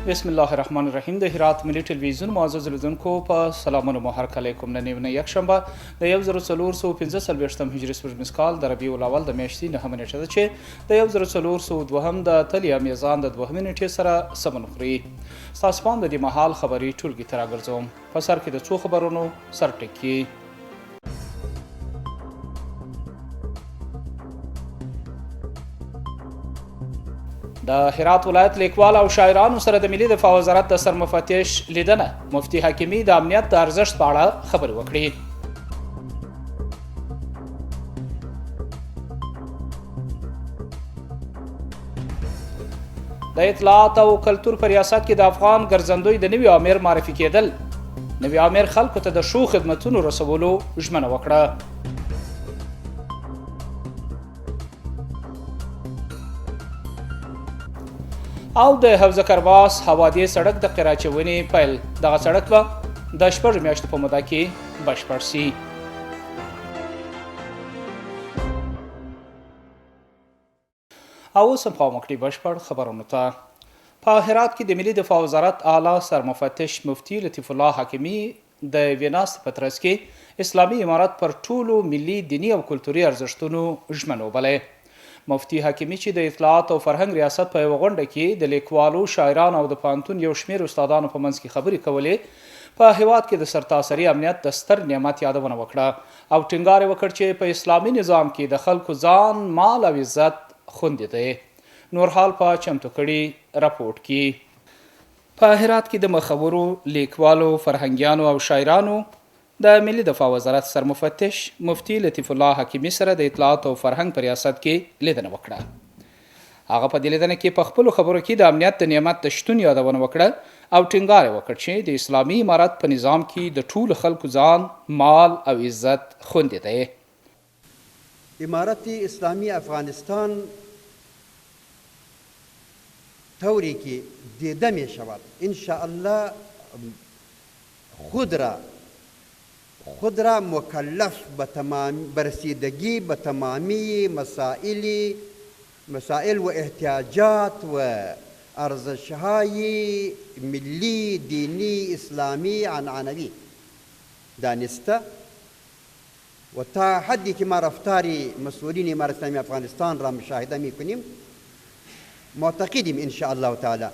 بسم الله الرحمن الرحیم. د هرات ملي ټلویزیون معزز لیدونکو په سلامونه مو هرکلی کوم. نن یو یکشنبه د 1445 هجري سپوږمیز کال د ربیع الاول د میاشتې 9 نیټه ده چې د 1402 د تلیا میزان د 2 نیټې سره سمون خوري. ستاسو پام د دې مهال خبري ټولګي ته راګرځوم. په سر کې د څو خبرونو سرټکي. د هرات ولایت لیکوال او شاعرانو سره د ملي دفاع وزارت د سرمفتش لیدنه. مفتي حکیمي د امنیت د ارزښت په اړه خبرې وکړې. د اطلاعات او کلتور په ریاست کې د افغان ګرځندوی د نوي امیر معرفي کېدل. نوي امیر خلکو ته د ښو خدمتونو رسولو ژمنه وکړه. او د حوزه کرباس حوادی سړک د قراچونې پیل. دغه سړک به د 6 میاشتو په موده کې بشپړ شي. او اوس هم پام وکړئ بشپړ خبرونو ته. په هرات کې د ملي دفاع وزارت اعلی سرمفتش مفتي لطیف الله حکیمي د ویناست په ترڅ کې اسلامي امارت پر ټولو ملي دینی او کلتوري ارزښتونو ژمنه وبلې. مفتي حکیمي چې د اطلاعات او فرهنګ ریاست په یوه غونډه کې د لیکوالو، شاعرانو او د پوهنتون یو شمېر استادانو په منځ کې خبرې کولې، په هیواد کې د سرتاسري امنیت د ستر نعمت یادونه وکړه او ټینګار یې وکړ چې په اسلامي نظام کې د خلکو ځان، مال او عزت خوندي دی. نور حال په چمتو کړي راپورټ کې. په هرات کې د مخورو، لیکوالو، فرهنګیانو او شاعرانو د ملي دفاع وزارت سرمفتش مفتي لطیف الله حکیمي سره د اطلاعات او فرهنګ په ریاست کې لیدنه وکړه. هغه په دې لیدنه کې په خپلو خبرو کې د امنیت د نعمت د شتون یادونه وکړه او ټینګار یې وکړ چې د اسلامي امارت په نظام کې د ټولو خلکو ځان، مال او عزت خوندي دی. امارت اسلامی افغانستان طوری که دیده می شود انشاءالله خود را مکلف به رسیدگی به تمامی مسائل و احتیاجات و ارزش‌های ملی، دینی، اسلامی، عنعنوی دانسته و تا حدی که ما رفتار مسئولین امارت اسلامی افغانستان را مشاهده میکنیم معتقدیم ان شاء الله تعالی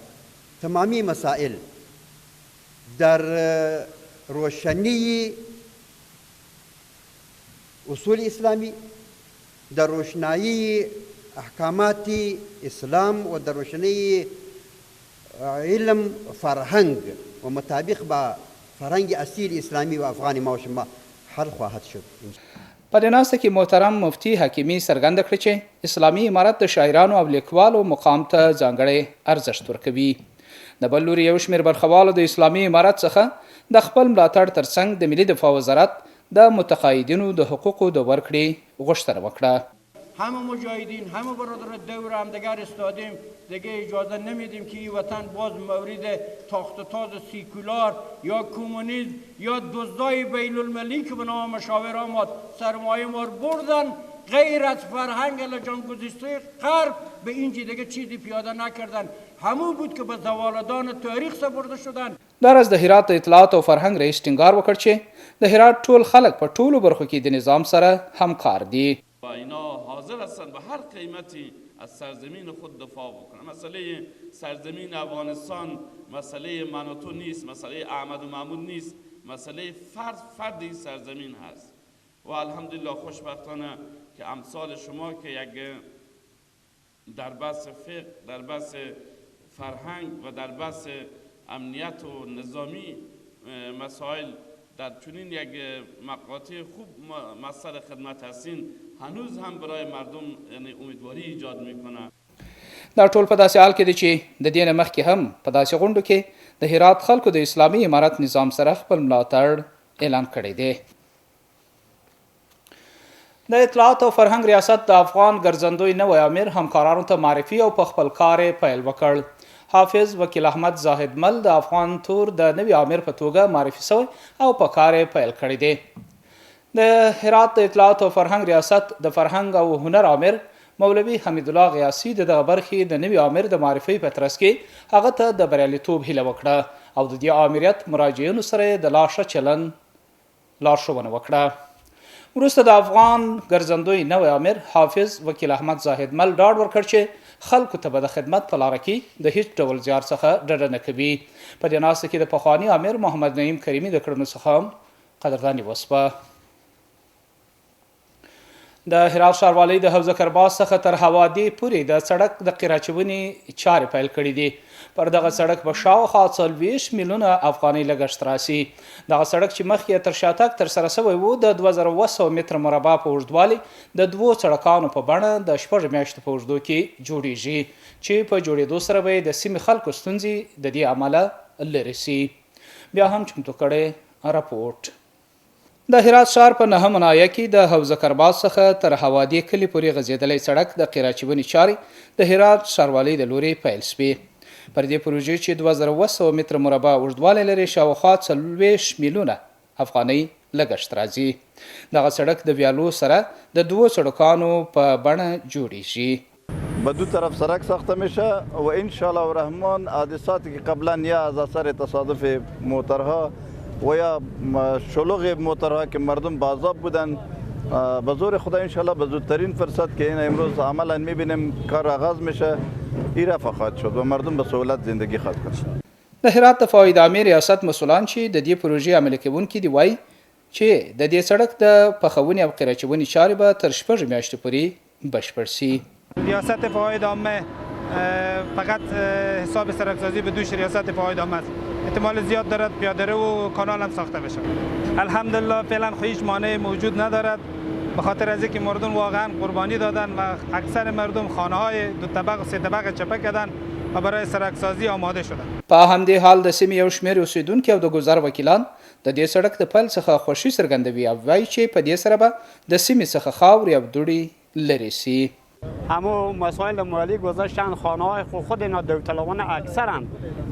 تمامی مسائل در روشنی اصول اسلامی، در روشنایی احکامات اسلام و در روشنایی علم فرهنگ و مطابق با فرهنگ اصیل اسلامی و افغانی ما و شما حل خواهد شد. په دې ناسته کې محترم مفتي حکیمي څرګنده کړه چې اسلامي امارت د شاعرانو او لیکوالو مقام ته ځانګړی ارزښت ورکوي. د بل لوري یو شمېر برخوالو د اسلامي امارت څخه د خپل ملاتړ ترڅنګ د ملي دفاع وزارت د متقاعدینو د حقوقو د ورکړې غوښتنه وکړه. همه مجاهدین، همه برادر دور همدیگر استادیم، دیگه اجازه نمیدیم که این وطن باز مورد تاخت تاز سیکولار یا کمونیسم یا دزدای بین المللی که به نام مشاور آمد سرمایه ما بردن، غیر از فرهنگ لجان گذشته غرب به اینجا دیگه چیزی پیاده نکردن. همون بود که به زوالدان تاریخ سپرده شدن. در از د هرات اطلاعات او فرهنګ رئیس ټینګار وکړ چې د هرات ټول خلک په ټولو برخو کې د نظام سره همکار دي. و اینا حاضر هستند به هر قیمتی از سرزمین خود دفاع بکنند. مسئله سرزمین افغانستان مسئله من و تو نیست، مسئله احمد و محمود نیست، مسئله فرد این سرزمین هست. و الحمدلله خوشبختانه که امثال شما که یک در بحث فقه، در بحث فرهنگ و در بحث امنیت و نظامی مسائل در چنین یک مقاطع خوب مصدر خدمت هستین، هنوز هم برای مردم یعنی امیدواری ایجاد میکنه. دا ټول په داسې حال کې دی چې د دې نه مخکې هم په داسې غونډو کې د هرات خلکو د اسلامي امارت نظام سره خپل ملاتړ اعلان کړی دی. د اطلاعات او فرهنګ ریاست د افغان ګرځندوی نوی امیر همکارانو ته معرفي او په خپل کار پیل وکړ. حافظ وکیل احمد زاهد مل د افغان تور د نوي امیر په توګه معرفي شوی او په کار پیل کړی دی. د هرات د اطلاعات او فرهنګ ریاست د فرهنګ او هنر امیر مولوي حمید الله غیاسي د دغه برخې د نوي آمر د معرفي په ترڅ کې هغه ته د بریالیتوب هیله وکړه او د دې آمریت مراجعینو سره د لا ښه چلند لارښوونه وکړه. وروسته د افغان ګرځندوی نوی آمر حافظ وکیل احمد زاهد مل ډاډ ورکړ چې خلکو ته به د خدمت په لاره کې د هیڅ ډول زیار څخه ډډه نه کوي. په دې ناسته کې د پخواني آمر محمد نعیم کریمي د کړنو څخه هم قدرداني وسوه. د هرات ښاروالۍ د حوض کرباس څخه تر هوادي پورې د سړک د قراچونې چارې پیل کړي دي. پر دغه سړک به شاوخوا 40 میلیونه افغانۍ لګښت راسي. دغه سړک چې مخکې تر شاتګ ترسره شوی و د 2700 متره مربع په اوږدوالي د 2 سړکانو په بڼه د 6 میاشتو په اوږدو کې جوړیږي چې په جوړېدو سره به د سیمې خلکو ستونزې د دې عمله لرې سي. بیا هم چمتو کړی راپورټ. د هرات ښار په 9 ناحیه کې د حوض کرباس څخه تر هوادي کلي پورې غځېدلی سړک د قراچونې چارې د هرات ښاروالۍ د لوري پیل شوې. پر دې پروژې چې 2700 متره مربع اوږدوالی لري شاوخوا 40 میلیونه افغانۍ لګښت راځي. دغه سړک د ویالو سره د 2 سړکانو په بڼه جوړیږي. به دو طرف سرک ساخته میشه و انشاءالله الرحمن حادثاتی که قبلا یا از اثر تصادف موترها و یا شلوغ موترها که مردم بازاب بودن به زور خدا انشاءالله به زودترین فرصت که این امروز عملا میبینیم کار آغاز میشه این رفع خواهد شد و مردم به سهولت زندگی خواهد کرد. د هرات د فواید عامې ریاست مسولان چې د دې پروژې عملي کوونکي دي وایي چې د دې سړک د پخونې او قراچونې چارې به تر 6 میاشتې پورې بشپړ شي. ریاست فواید عامه فقط حساب سرکسازی به دوش ریاست فواید عامه است. احتمال زیاد دارد پیاده و کانال هم ساخته بشه. الحمدلله فعلا هیچ مانع موجود ندارد به خاطر از اینکه مردم واقعا قربانی دادن و اکثر مردم خانه های 2 طبق و 3 طبق چپه کردن و برای سرکسازی آماده شدن. په همدې حال د سیمې یو شمېر اوسیدونکي او د ګذر وکیلان د دې سړک د پیل څخه خوښي څرګندوي او وایي چې په دې سره به د سیمې څخه خاورې او دوړې لرې سي. اما مسائل مالی گذاشتن خانه های خود اینا داوطلبان اکثرا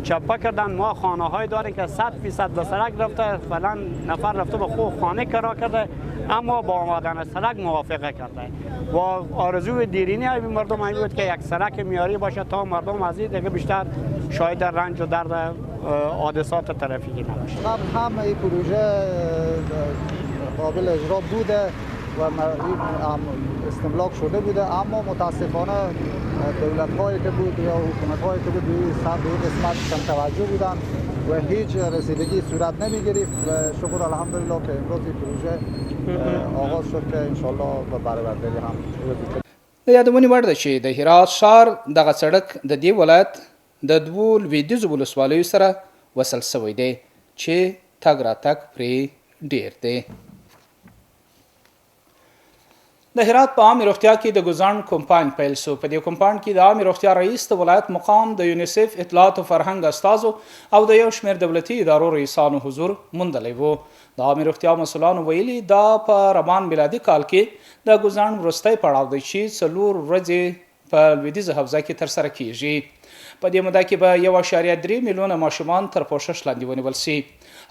چپه کردن. ما خانه های داریم که 100% به سړک رفته، فلان نفر رفته به خود خانه کرا کرده اما با آمدن سړک موافقه کرده و آرزوی دیرینه های مردم این بود که یک سړک معیاری باشه تا مردم از این دیگه بیشتر شاهد رنج و درد حادثات ترافیکی نباشه. قبل هم این پروژه قابل اجرا بوده و استملاک شده بوده اما متاسفانه دولت‌هایی که بود یا حکومت‌هایی که بود به این قسمت کم توجه بودن و هیچ رسیدگی صورت نمی‌گرفت و شکر الحمدلله که امروز این پروژه آغاز شد که انشالله به بروندگی هم د یادونې وړ ده چې د هرات ښار دغه سړک د دې ولایت د 2 لویدیځو ولسوالیو سره وصل شوی دی چې تګ راتګ پرې ډیر دی. د هرات په عامې روغتیا کې د ګزاڼ کمپاین پیل شو. په دې کمپاین کې د عامې روغتیا رئیس د ولایت مقام د یونیسف اطلاعات او فرهنګ استازو او د یو شمېر دولتي ادارو رئیسانو حضور موندلی و. د عامې روغتیا مسؤلانو ویلي دا په رمان میلادي کال کې د ګزاڼ وروستی پړاو دی چې 4 ورځې په لویدیځه حوزه کې ترسره کیږي. په دې موده کې به 1.3 میلیونه ماشومان تر پوښښ لاندې ونیول شي.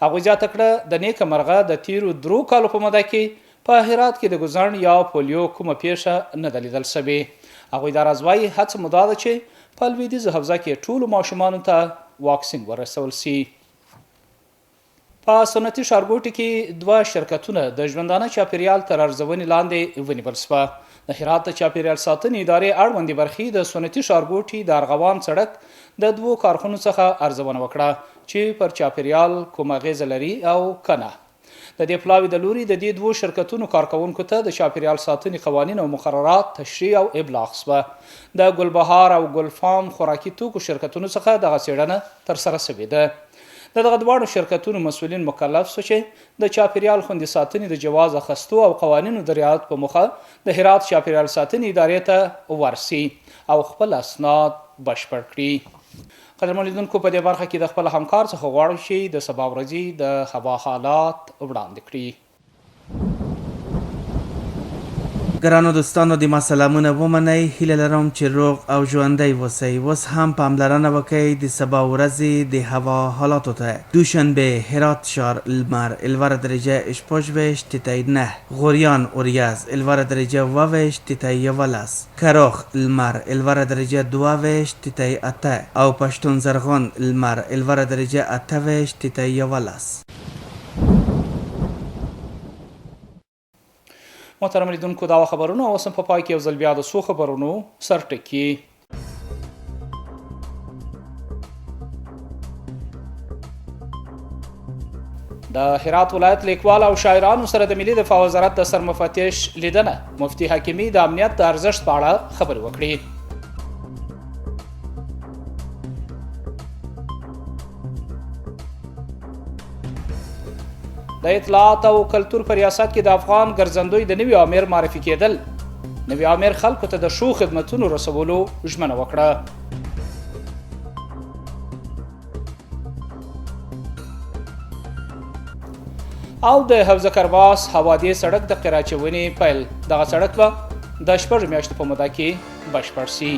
هغوی زیاته کړه د نیکه مرغه د تیرو 3 کالو په موده کې په هرات کې د ګزاڼ یا پولیو کومه پیښه نه ده لیدل شوې. هغوی دا راز وایي هڅه مو دا ده چې په لویدیځه حوزه کې ټولو ماشومانو ته واکسین ورسول شي. په سنتي ښارګوټي کې 2 شرکتونه د ژوندانه چاپیریال تر ارزونې لاندې ونیول شوه. د هرات د چاپیریال ساتنې ادارې اړوندې برخې د سنتي ښارګوټي د ارغوان سړک د 2 کارخونو څخه ارزونه وکړه چې پر چاپیریال کوم اغیزه لري او کنه. د دې پلاوي د لوري د دې 2 شرکتونو کارکونکو ته د چاپیریال ساتنې قوانین او مقررات تشریح او ابلاغ شوه. د ګلبهار او ګلفام خوراکي توکو شرکتونو څخه دغه څېړنه ترسره شوې ده. دغه دواړو شرکتونو مسؤلین مکلف شو چې د چاپیریال خوندي ساتنې د جواز اخیستو او قوانینو د رعایت په موخه د هرات چاپیریال ساتنې ادارې ته ورسي او خپل اسناد بشپړ کړي. قدرمن لیدونکو په دې برخه کې د خپل همکار څخه غواړو چې د سبا ورځې د هوا حالات وړاندې کړي. ګرانو دوستانو د ما سلامونه ومنئ. هیله لرم چې روغ او ژوندی اوسئ. اوس هم پاملرنه وکئ د سبا ورځې د هوا حالاتو ته. دوشنبه هرات شهر لمر 11 درجه اشپوژویشت تیتای 9. غوریان اوریاز 11 درجه وویشت تیتای 11. کراخ لمر 11 درجه 22 تیتای 8 او پشتون زرغون لمر 11 درجه 8 تیتای 11. محترم لیدونکو دا خبرونه اوس هم په پای کې یو ځل بیا د څو خبرونو سرټکي. د هرات ولایت لیکوال او شاعرانو سره د ملي دفاع وزارت د سرمفتش لیدنه مفتي حکیمي د امنیت د ارزښت په اړه خبرې وکړې. د اطلاعات او کلتور په ریاست کې د افغان ګرځندوی د نوي امیر معرفي کېدل. نوي امیر خلکو ته د ښو خدمتونو رسولو ژمنه وکړه. او د حوزه کرباس هوادي سړک د قراچونې پیل. دغه سړک به د 6 میاشتو په موده کې بشپړ شي.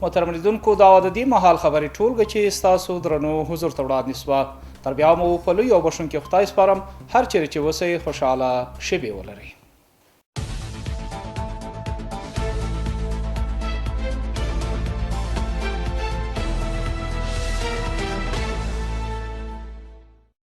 محترم لیدونکو دا د دې مهال خبرې ټولګه چې ستاسو درنو حضور ته وړاندې سوه. تر بیا مو په لوی او بښونکي خدای سپارم. هر چیرې چې اوسئ خوشحاله شپې ولرئ.